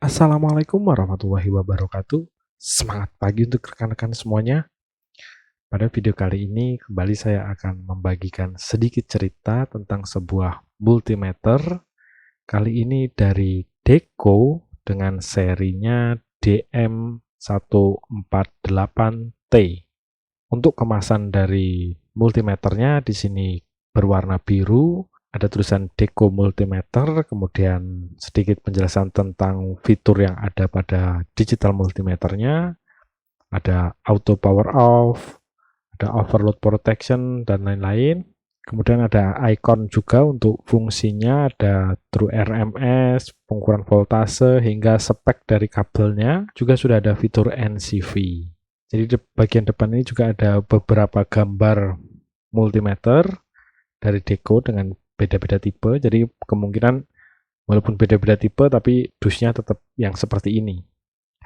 Assalamualaikum warahmatullahi wabarakatuh. Semangat pagi untuk rekan-rekan semuanya. Pada video kali ini kembali saya akan membagikan sedikit cerita tentang sebuah multimeter. Kali ini dari Deco dengan serinya DM148T. Untuk kemasan dari multimeternya di sini berwarna biru. Ada tulisan Deco Multimeter, kemudian sedikit penjelasan tentang fitur yang ada pada digital multimeternya, ada auto power off, ada overload protection, dan lain-lain. Kemudian ada icon juga untuk fungsinya, ada true RMS, pengukuran voltase, hingga spek dari kabelnya. Juga sudah ada fitur NCV. Jadi di bagian depan ini juga ada beberapa gambar multimeter dari Deco dengan beda-beda tipe, jadi kemungkinan walaupun beda-beda tipe tapi dusnya tetap yang seperti ini,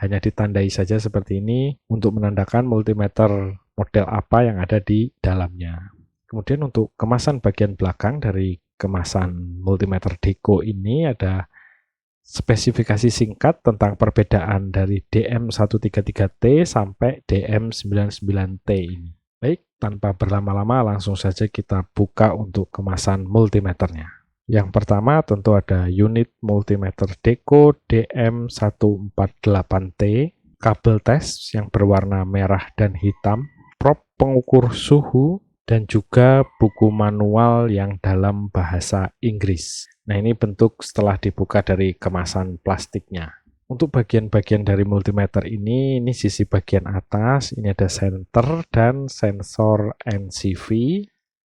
hanya ditandai saja seperti ini untuk menandakan multimeter model apa yang ada di dalamnya. Kemudian untuk kemasan bagian belakang dari kemasan multimeter Deco ini ada spesifikasi singkat tentang perbedaan dari DM133T sampai DM99T ini. Baik, tanpa berlama-lama langsung saja kita buka untuk kemasan multimeternya. Yang pertama tentu ada unit multimeter Deco DM148T, kabel tes yang berwarna merah dan hitam, prop pengukur suhu, dan juga buku manual yang dalam bahasa Inggris. Nah, ini bentuk setelah dibuka dari kemasan plastiknya. Untuk bagian-bagian dari multimeter ini sisi bagian atas, ini ada senter dan sensor NCV.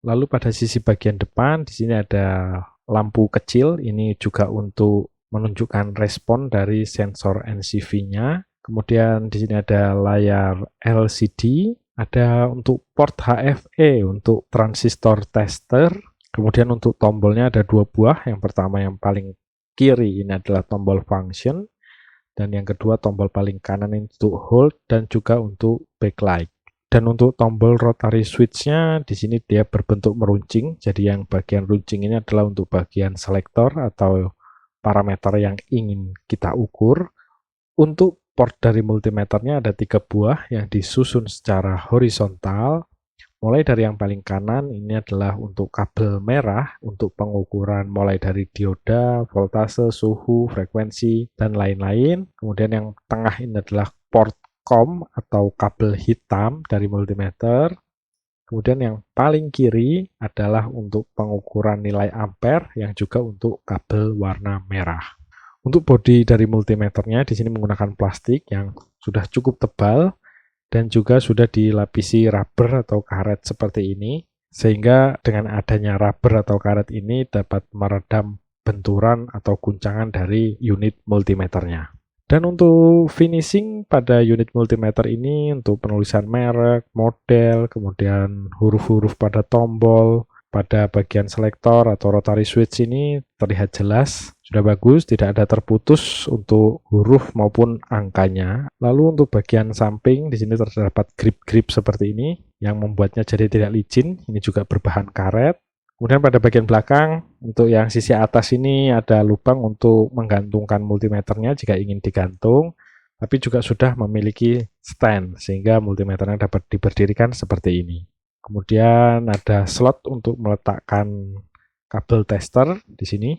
Lalu pada sisi bagian depan, di sini ada lampu kecil, ini juga untuk menunjukkan respon dari sensor NCV-nya. Kemudian di sini ada layar LCD, ada untuk port HFE untuk transistor tester. Kemudian untuk tombolnya ada dua buah. Yang pertama yang paling kiri ini adalah tombol function, dan yang kedua tombol paling kanan untuk hold dan juga untuk backlight. Dan untuk tombol rotary switch-nya di sini dia berbentuk meruncing. Jadi yang bagian runcing ini adalah untuk bagian selektor atau parameter yang ingin kita ukur. Untuk port dari multimeternya ada 3 buah yang disusun secara horizontal. Mulai dari yang paling kanan ini adalah untuk kabel merah untuk pengukuran mulai dari dioda, voltase, suhu, frekuensi, dan lain-lain. Kemudian yang tengah ini adalah port COM atau kabel hitam dari multimeter. Kemudian yang paling kiri adalah untuk pengukuran nilai ampere yang juga untuk kabel warna merah. Untuk bodi dari multimeternya di sini menggunakan plastik yang sudah cukup tebal dan juga sudah dilapisi rubber atau karet seperti ini, sehingga dengan adanya rubber atau karet ini dapat meredam benturan atau guncangan dari unit multimeternya. Dan untuk finishing pada unit multimeter ini untuk penulisan merek, model, kemudian huruf-huruf pada tombol, pada bagian selektor atau rotary switch ini terlihat jelas, sudah bagus, tidak ada terputus untuk huruf maupun angkanya. Lalu untuk bagian samping di sini terdapat grip-grip seperti ini yang membuatnya jadi tidak licin. Ini juga berbahan karet. Kemudian pada bagian belakang untuk yang sisi atas ini ada lubang untuk menggantungkan multimeternya jika ingin digantung, tapi juga sudah memiliki stand sehingga multimeternya dapat diberdirikan seperti ini. Kemudian ada slot untuk meletakkan kabel tester di sini,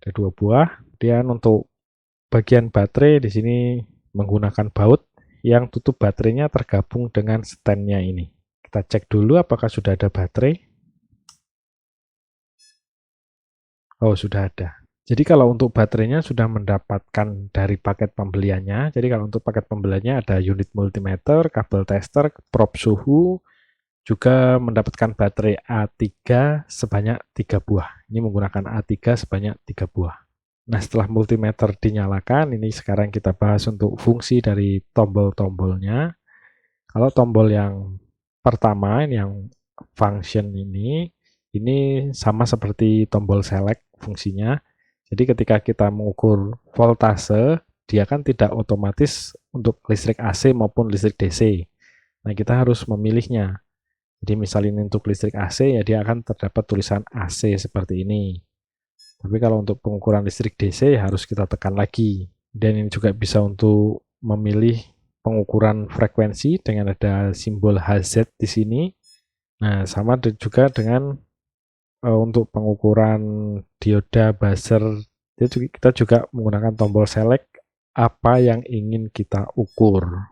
ada 2 buah. Kemudian untuk bagian baterai di sini menggunakan baut yang tutup baterainya tergabung dengan standnya ini. Kita cek dulu apakah sudah ada baterai. Oh, sudah ada. Jadi kalau untuk baterainya sudah mendapatkan dari paket pembeliannya. Jadi kalau untuk paket pembeliannya ada unit multimeter, kabel tester, prop suhu, juga mendapatkan baterai A3 sebanyak 3 buah. Ini menggunakan A3 sebanyak 3 buah. Nah, setelah multimeter dinyalakan, ini sekarang kita bahas untuk fungsi dari tombol-tombolnya. Kalau tombol yang pertama, ini yang function ini sama seperti tombol select fungsinya. Jadi ketika kita mengukur voltase, dia kan tidak otomatis untuk listrik AC maupun listrik DC. Nah, kita harus memilihnya. Jadi misalnya untuk listrik AC, ya dia akan terdapat tulisan AC seperti ini. Tapi kalau untuk pengukuran listrik DC, ya harus kita tekan lagi. Dan ini juga bisa untuk memilih pengukuran frekuensi dengan ada simbol HZ di sini. Nah, sama juga dengan untuk pengukuran dioda buzzer, kita juga menggunakan tombol select apa yang ingin kita ukur.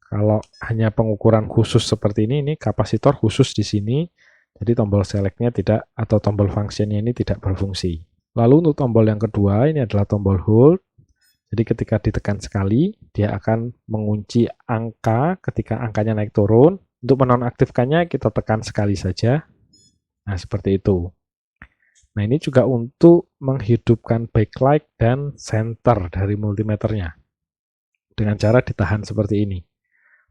Kalau hanya pengukuran khusus seperti ini kapasitor khusus di sini, jadi tombol selectnya tidak, atau tombol functionnya ini tidak berfungsi. Lalu untuk tombol yang kedua, ini adalah tombol hold. Jadi ketika ditekan sekali, dia akan mengunci angka ketika angkanya naik turun. Untuk menonaktifkannya, kita tekan sekali saja. Nah, seperti itu. Nah, ini juga untuk menghidupkan backlight dan center dari multimeternya. Dengan cara ditahan seperti ini.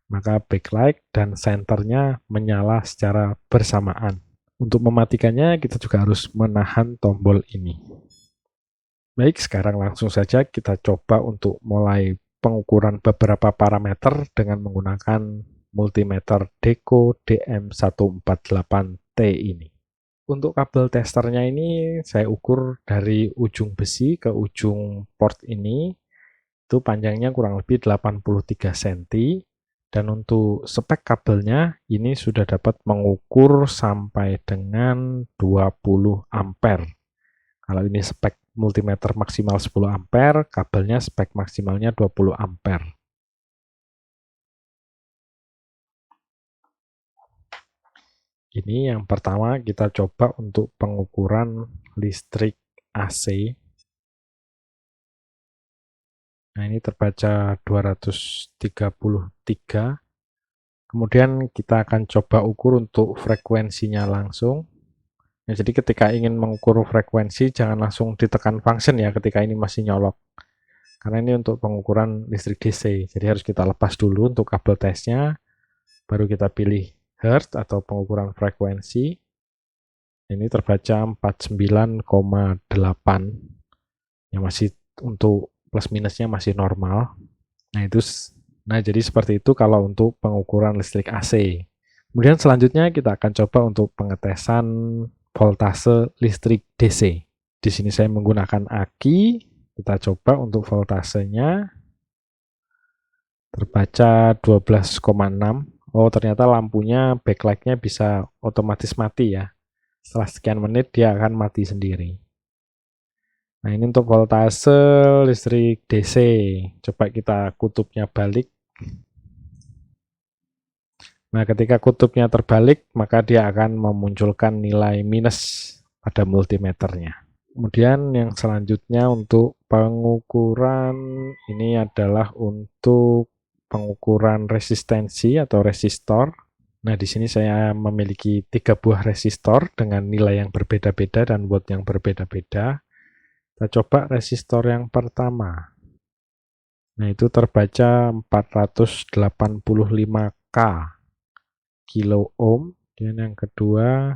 Maka backlight dan senternya menyala secara bersamaan. Untuk mematikannya, kita juga harus menahan tombol ini. Baik, sekarang langsung saja kita coba untuk mulai pengukuran beberapa parameter dengan menggunakan multimeter Deco DM148T ini. Untuk kabel testernya ini saya ukur dari ujung besi ke ujung port ini, itu panjangnya kurang lebih 83 cm. Dan untuk spek kabelnya ini sudah dapat mengukur sampai dengan 20 ampere. Kalau ini spek multimeter maksimal 10 ampere, kabelnya spek maksimalnya 20 ampere. Ini yang pertama kita coba untuk pengukuran listrik AC. Nah, ini terbaca 233. Kemudian kita akan coba ukur untuk frekuensinya langsung. Nah, jadi ketika ingin mengukur frekuensi, jangan langsung ditekan function ya ketika ini masih nyolok. Karena ini untuk pengukuran listrik DC. Jadi harus kita lepas dulu untuk kabel tesnya. Baru kita pilih Hertz atau pengukuran frekuensi. Ini terbaca 49,8. Yang masih untuk plus minusnya masih normal. Nah, jadi seperti itu kalau untuk pengukuran listrik AC. Kemudian selanjutnya kita akan coba untuk pengetesan voltase listrik DC. Di sini saya menggunakan aki. Kita coba untuk voltasenya. Terbaca 12,6. Oh, ternyata lampunya backlight-nya bisa otomatis mati ya. Setelah sekian menit dia akan mati sendiri. Nah, ini untuk voltase listrik DC. Coba kita kutubnya balik. Nah, ketika kutubnya terbalik, maka dia akan memunculkan nilai minus pada multimeternya. Kemudian yang selanjutnya untuk pengukuran, ini adalah untuk pengukuran resistensi atau resistor. Nah, di sini saya memiliki 3 buah resistor dengan nilai yang berbeda-beda dan watt yang berbeda-beda. Kita coba resistor yang pertama. Nah, itu terbaca 485K kilo ohm. Dan yang kedua,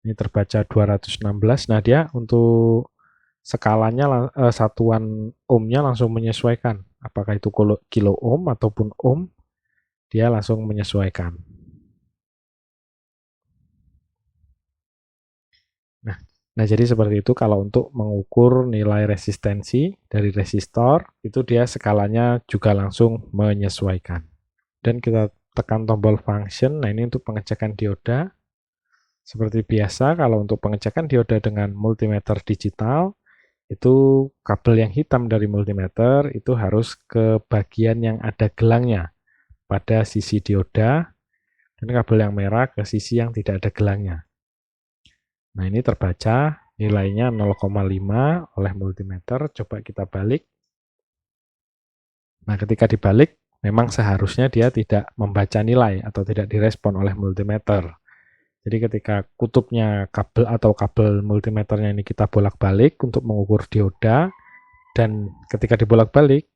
ini terbaca 216. Nah, dia untuk skalanya, satuan ohmnya langsung menyesuaikan. Apakah itu kilo ohm ataupun ohm, dia langsung menyesuaikan. Nah, jadi seperti itu kalau untuk mengukur nilai resistensi dari resistor, itu dia skalanya juga langsung menyesuaikan. Dan kita tekan tombol function. Nah, ini untuk pengecekan dioda. Seperti biasa, kalau untuk pengecekan dioda dengan multimeter digital, itu kabel yang hitam dari multimeter itu harus ke bagian yang ada gelangnya pada sisi dioda, dan kabel yang merah ke sisi yang tidak ada gelangnya. Nah, ini terbaca nilainya 0,5 oleh multimeter. Coba kita balik. Nah, ketika dibalik, memang seharusnya dia tidak membaca nilai atau tidak direspon oleh multimeter. Jadi ketika kutubnya kabel atau kabel multimeternya ini kita bolak-balik untuk mengukur dioda, dan ketika dibolak-balik,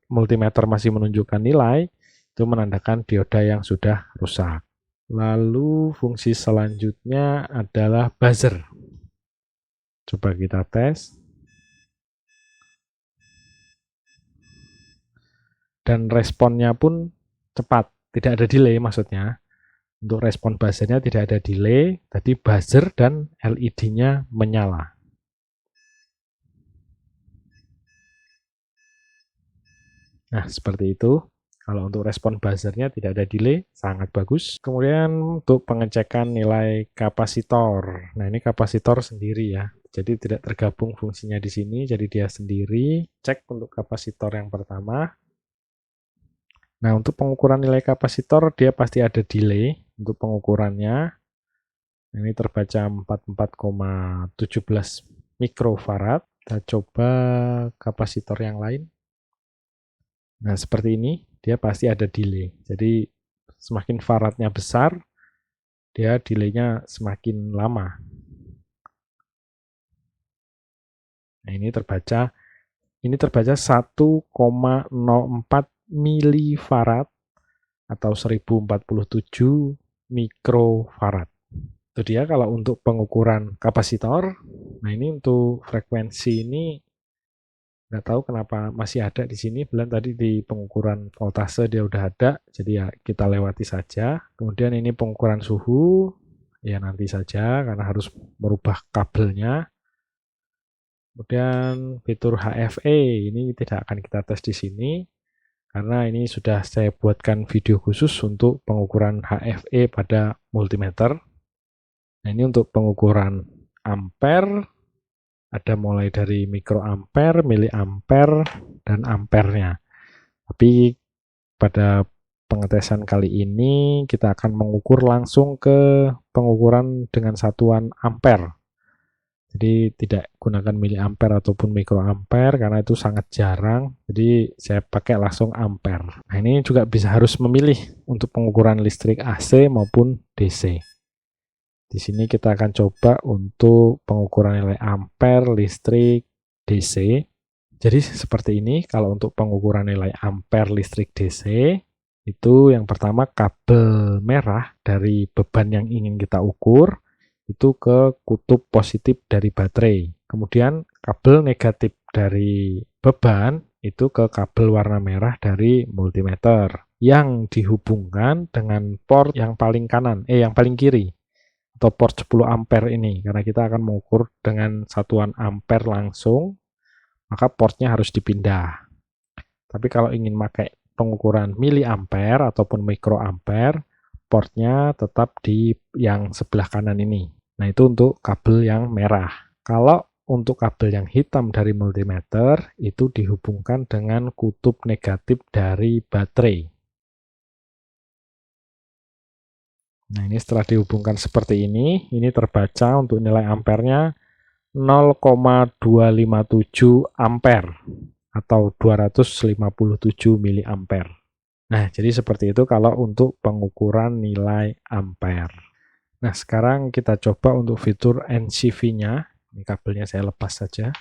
multimeter masih menunjukkan nilai, itu menandakan dioda yang sudah rusak. Lalu fungsi selanjutnya adalah buzzer. Coba kita tes. Dan responnya pun cepat, tidak ada delay maksudnya. Untuk respon buzzernya tidak ada delay, tadi buzzer dan LED-nya menyala. Nah, seperti itu. Kalau untuk respon buzzernya tidak ada delay, sangat bagus. Kemudian untuk pengecekan nilai kapasitor. Nah, ini kapasitor sendiri ya. Jadi tidak tergabung fungsinya di sini, jadi dia sendiri. Cek untuk kapasitor yang pertama. Nah, untuk pengukuran nilai kapasitor, dia pasti ada delay untuk pengukurannya. Ini terbaca 44,17 mikrofarad. Kita coba kapasitor yang lain. Nah, seperti ini, dia pasti ada delay. Jadi, semakin faradnya besar, dia delaynya semakin lama. Nah, ini terbaca 1,04 milifarad atau 1047 mikrofarad. Itu dia kalau untuk pengukuran kapasitor. Nah, ini untuk frekuensi ini nggak tahu kenapa masih ada di sini. Belum tadi di pengukuran voltase dia udah ada, jadi ya kita lewati saja. Kemudian ini pengukuran suhu, ya nanti saja karena harus merubah kabelnya. Kemudian fitur HFE ini tidak akan kita tes di sini karena ini sudah saya buatkan video khusus untuk pengukuran HFE pada multimeter. Nah, ini untuk pengukuran ampere. Ada mulai dari mikroampere, miliampere, dan ampernya. Tapi pada pengetesan kali ini kita akan mengukur langsung ke pengukuran dengan satuan ampere. Jadi tidak gunakan miliampere ataupun mikroampere karena itu sangat jarang. Jadi saya pakai langsung ampere. Nah, ini juga bisa harus memilih untuk pengukuran listrik AC maupun DC. Di sini kita akan coba untuk pengukuran nilai ampere listrik DC. Jadi seperti ini kalau untuk pengukuran nilai ampere listrik DC, itu yang pertama kabel merah dari beban yang ingin kita ukur, itu ke kutub positif dari baterai. Kemudian kabel negatif dari beban, itu ke kabel warna merah dari multimeter, yang dihubungkan dengan port yang paling kanan, yang paling kiri, atau port 10 ampere ini, karena kita akan mengukur dengan satuan ampere langsung, maka portnya harus dipindah. Tapi kalau ingin pakai pengukuran miliampere ataupun mikroampere, portnya tetap di yang sebelah kanan ini. Nah, itu untuk kabel yang merah. Kalau untuk kabel yang hitam dari multimeter, itu dihubungkan dengan kutub negatif dari baterai. Nah, ini setelah dihubungkan seperti ini terbaca untuk nilai ampernya 0,257 ampere atau 257 miliampere. Nah, jadi seperti itu kalau untuk pengukuran nilai ampere. Nah, sekarang kita coba untuk fitur NCV-nya. Ini kabelnya saya lepas saja.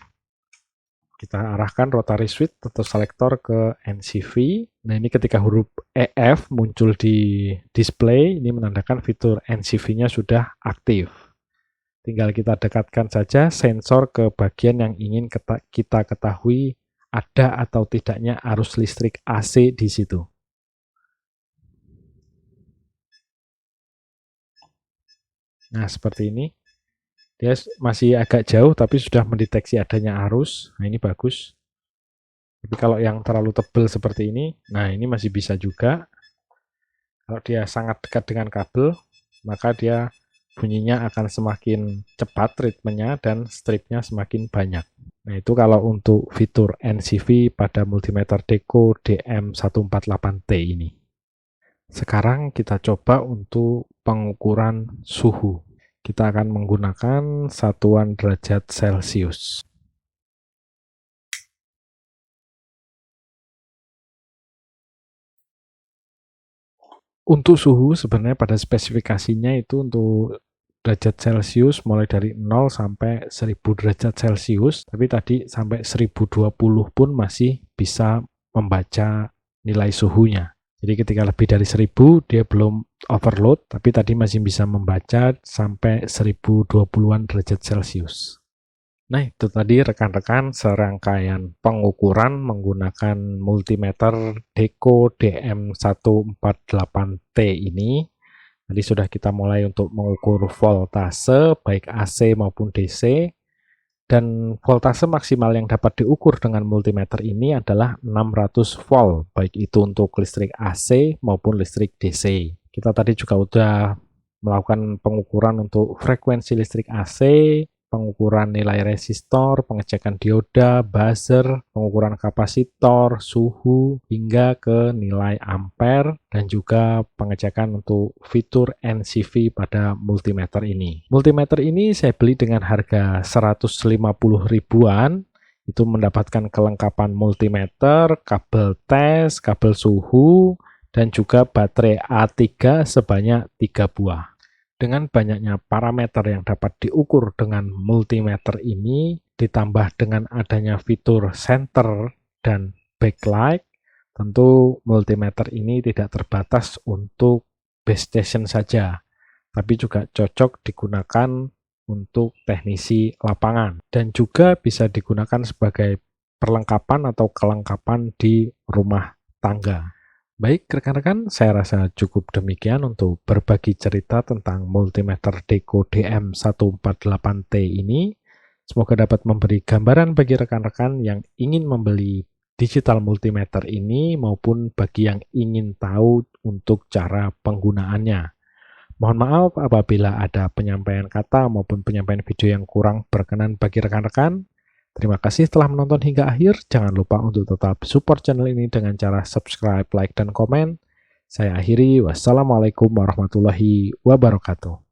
Kita arahkan rotary switch atau selektor ke NCV. Nah, ini ketika huruf EF muncul di display, ini menandakan fitur NCV-nya sudah aktif. Tinggal kita dekatkan saja sensor ke bagian yang ingin kita ketahui ada atau tidaknya arus listrik AC di situ. Nah, seperti ini. Dia masih agak jauh tapi sudah mendeteksi adanya arus. Nah, ini bagus. Tapi kalau yang terlalu tebal seperti ini, nah ini masih bisa juga. Kalau dia sangat dekat dengan kabel, maka dia bunyinya akan semakin cepat ritmenya dan stripnya semakin banyak. Nah, itu kalau untuk fitur NCV pada multimeter Deco DM148T ini. Sekarang kita coba untuk pengukuran suhu. Kita akan menggunakan satuan derajat Celcius. Untuk suhu sebenarnya pada spesifikasinya itu untuk derajat Celcius mulai dari 0 sampai 1000 derajat Celcius, tapi tadi sampai 1020 pun masih bisa membaca nilai suhunya. Jadi ketika lebih dari 1000 dia belum overload, tapi tadi masih bisa membaca sampai 1020-an derajat Celcius. Nah, itu tadi rekan-rekan serangkaian pengukuran menggunakan multimeter Deco DM148T ini. Tadi sudah kita mulai untuk mengukur voltase baik AC maupun DC, Dan voltase maksimal yang dapat diukur dengan multimeter ini adalah 600 volt, baik itu untuk listrik AC maupun listrik DC. Kita tadi juga udah melakukan pengukuran untuk frekuensi listrik AC, pengukuran nilai resistor, pengecekan dioda, buzzer, pengukuran kapasitor, suhu, hingga ke nilai ampere, dan juga pengecekan untuk fitur NCV pada multimeter ini. Multimeter ini saya beli dengan harga 150 ribuan, itu mendapatkan kelengkapan multimeter, kabel tes, kabel suhu, dan juga baterai A3 sebanyak 3 buah. Dengan banyaknya parameter yang dapat diukur dengan multimeter ini, ditambah dengan adanya fitur center dan backlight, tentu multimeter ini tidak terbatas untuk base station saja, tapi juga cocok digunakan untuk teknisi lapangan, dan juga bisa digunakan sebagai perlengkapan atau kelengkapan di rumah tangga. Baik rekan-rekan, saya rasa cukup demikian untuk berbagi cerita tentang multimeter Deco DM148T ini. Semoga dapat memberi gambaran bagi rekan-rekan yang ingin membeli digital multimeter ini maupun bagi yang ingin tahu untuk cara penggunaannya. Mohon maaf apabila ada penyampaian kata maupun penyampaian video yang kurang berkenan bagi rekan-rekan. Terima kasih telah menonton hingga akhir. Jangan lupa untuk tetap support channel ini dengan cara subscribe, like, dan komen. Saya akhiri. Wassalamualaikum warahmatullahi wabarakatuh.